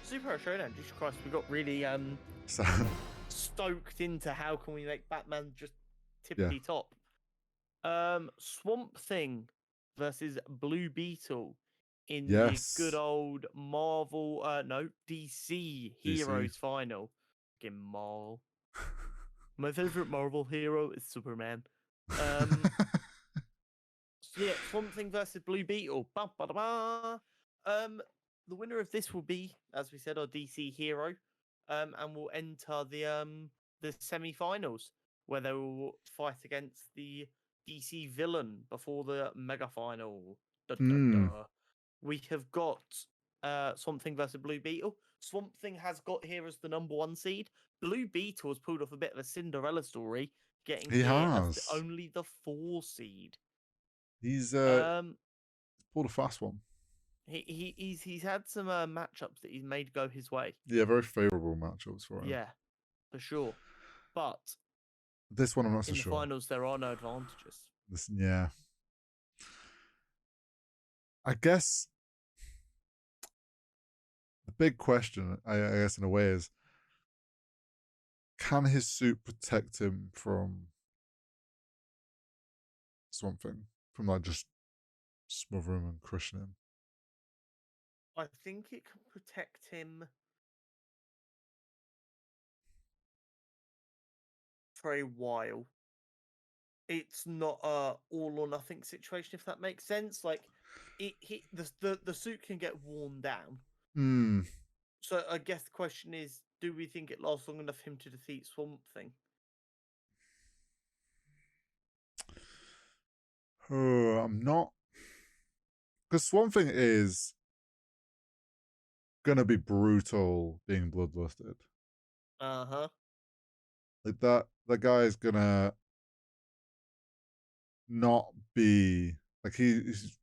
Superhero Showdown. Jesus Christ, we got really So, stoked into how can we make Batman just yeah. tippity top. Swamp Thing versus Blue Beetle in the good Yes. old Marvel, no, DC Heroes final. Fucking Marvel. My favorite Marvel hero is Superman. So yeah, Swamp Thing versus Blue Beetle. Ba, ba, da, ba. The winner of this will be, as we said, our DC hero, and will enter the semi-finals where they will fight against the DC villain before the mega final. Da, da, da. We have got Swamp Thing versus Blue Beetle. Swamp Thing has got here as the #1 seed. Blue Beetle has pulled off a bit of a Cinderella story, He here as has. only the 4 seed. He's Um, pulled a fast one. he's had some matchups that he's made go his way. Yeah, very favourable matchups for him. Yeah, for sure. But this one I'm not so in the sure. finals, there are no advantages. Yeah. I guess the big question, I guess in a way, is can his suit protect him from something? From like just smothering him and crushing him? I think it can protect him for a while. It's not a all or nothing situation, if that makes sense. Like the suit can get worn down. So I guess the question is, do we think it lasts long enough for him to defeat Swamp Thing? Oh, I'm not, because Swamp Thing is gonna be brutal being bloodlusted. Like that guy's gonna not be like he's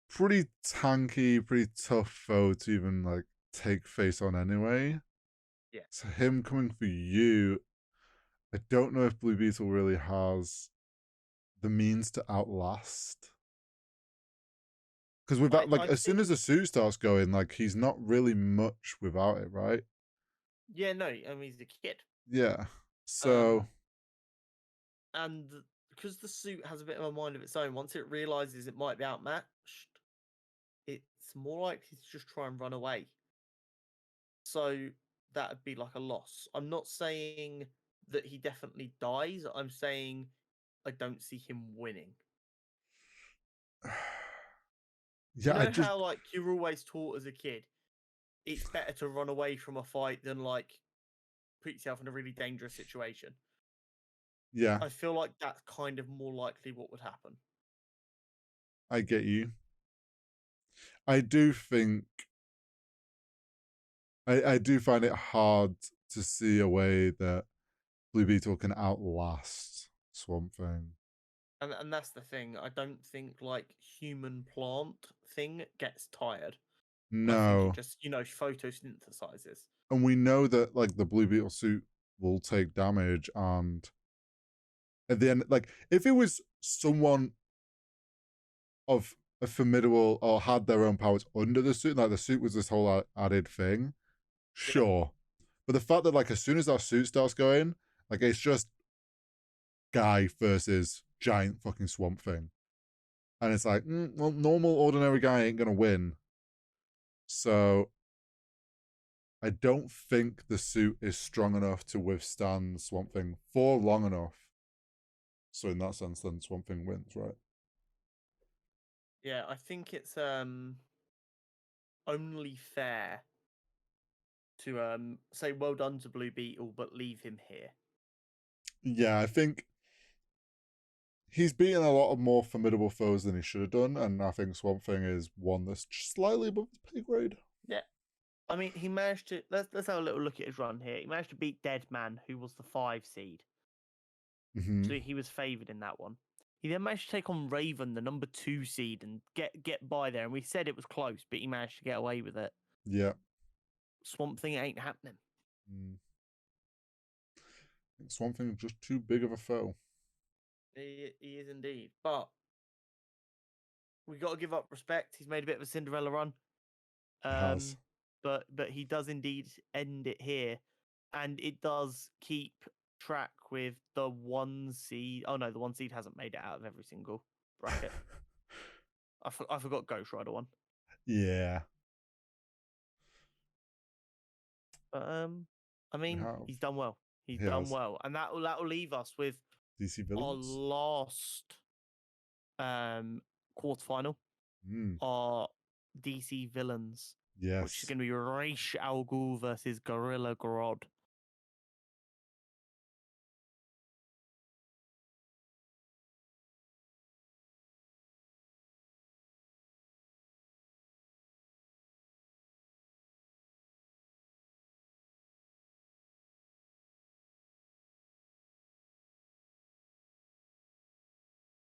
pretty tanky, pretty tough foe to even like take face on anyway. Yeah. So him coming for you, I don't know if Blue Beetle really has the means to outlast. Because without, like, as soon as the suit starts going, like, he's not really much without it, right? Yeah, no, I mean he's a kid. Yeah. So and because the suit has a bit of a mind of its own, once it realizes it might be outmatched, it's more likely to just try and run away. So that would be like a loss. I'm not saying that he definitely dies. I'm saying I don't see him winning. yeah, you know how like you're always taught as a kid, it's better to run away from a fight than like put yourself in a really dangerous situation. Yeah. I feel like that's kind of more likely what would happen. I get you. I do think I do find it hard to see a way that Blue Beetle can outlast Swamp Thing. And that's the thing. I don't think like human plant thing gets tired. No. I think it just, photosynthesizes. And we know that like the Blue Beetle suit will take damage, and at the end, like if it was someone of a formidable or had their own powers under the suit, like the suit was this whole added thing, sure. But the fact that like as soon as that suit starts going, like it's just guy versus giant fucking Swamp Thing. And it's like, well, normal ordinary guy ain't gonna win. So I don't think the suit is strong enough to withstand Swamp Thing for long enough. So in that sense, then Swamp Thing wins, right? Yeah, I think it's only fair to say well done to Blue Beetle, but leave him here. Yeah, I think he's beaten a lot of more formidable foes than he should have done, and I think Swamp Thing is one that's just slightly above his pay grade. Yeah. I mean, he managed to. Let's have a little look at his run here. He managed to beat Deadman, who was the 5 seed. So he was favoured in that one. He then managed to take on Raven, the #2 seed, and get by there. And we said it was close, but he managed to get away with it. Yeah. Swamp Thing ain't happening. Swamp Thing is just too big of a foe. He is indeed. But we got to give up respect. He's made a bit of a Cinderella run. He has. but he does indeed end it here, and it does keep track with the 1 seed. Oh no, the 1 seed hasn't made it out of every single bracket. I forgot Ghost Rider one. Yeah. I mean, have- he's done well. He's he done has. well, and that will leave us with DC our villains. last quarterfinal. Our DC villains, which is Yes. going to be Ra's al Ghul versus Gorilla Grodd.